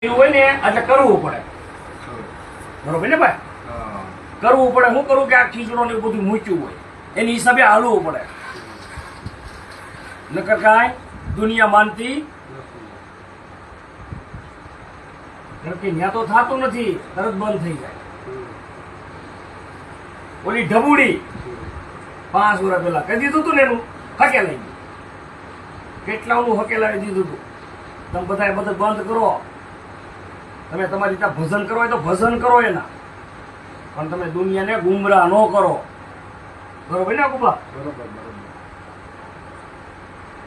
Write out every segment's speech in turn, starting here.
હોય ને એટલે કરવું પડે, બરોબર ને ભાઈ? કરવું પડે. હું કરું કે આ ખીચડો ને બધું મૂક્યું હોય એની હિસાબે હાલવું પડે, નકર કાંઈ દુનિયા માનતી ત્યાં તો થતું નથી, તરત બંધ થઈ જાય. ઓલી ઢબુડી 5 વર્ષ પહેલા કહી દીધું હતું ને એનું હકેલાઈ ગયું. કેટલાનું હકેલાવી દીધું હતું. તમે બધા બધું બંધ કરો, તમે તમારી રીતે ભજન કરો હોય તો ભજન કરો એના, પણ તમે દુનિયાને ગુમરાહ ન કરો, બરોબર ને કુબા?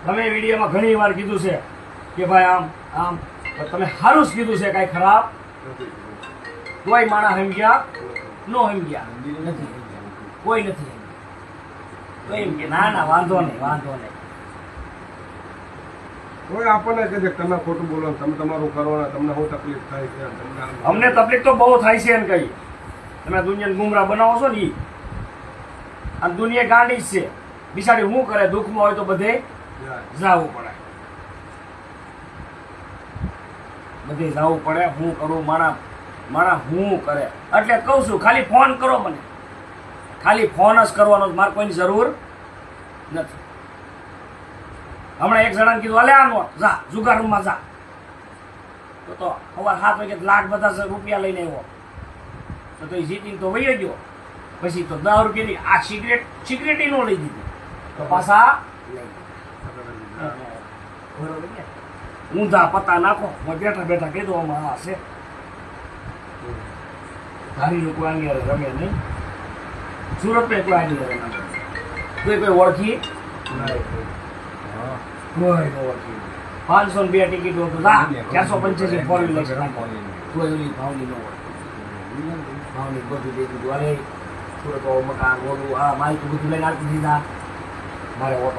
તમે વિડીયોમાં ઘણી વાર કીધું છે કે ભાઈ આમ આમ, તમે સારું જ કીધું છે, કાંઈ ખરાબ કોઈ માણસ સમજ્યા ન સમજ્યા નથી, કોઈ નથી તો એમ કે ના ના વાંધો નહીં, વાંધો નહીં. કોઈ આપણને કહે છે તમે ખોટું બોલો, તમે તમારું કરવાના, તમને શું તકલીફ થાય છે? અમને તકલીફ તો બહુ થાય છે એમ કહીએ. તમે દુનિયાને ગુમરાહ બનાવો છો ને, આ દુનિયા ગાંડી જ છે. બિચારી શું કરે, દુઃખમાં હોય તો બધે જવું પડે, બધે જવું પડે. હું કરું માણા હું કરે એટલે કહું છું, ખાલી ફોન કરો મને, ખાલી ફોન જ કરવાનો, મારે કોઈની જરૂર નથી. હમણાં એક જણાને કીધું અલે આનો જા જુગાર રૂમમાં જા, તો સવાર 7 વાગે ₹1,50,000 લઈને આવ્યો, તો એ જીતીને તો વહી ગયો. પછી તો 10 રૂપિયાની આ સિગરેટ નો લઈ દીધી, તો પાછા ઊંધા પત્તા નાખો. બેઠા બેઠા કીધું આમાં આ છે. ધારી લોકો આની રમે નહીં, સુરત ને કોઈ આની રમે કોઈ ઓળખી કોઈ ઓળખી. 502 ટિકિટો તો 485 ફોર વ્હીલર છે, કોઈ ઓલી ભાવની ન હોય, ભાવની બધું દે દીધું. અરે સુરત મકાન ઓલું આ માઇક બધું લઈને આપી દીધા. મારે ઓટો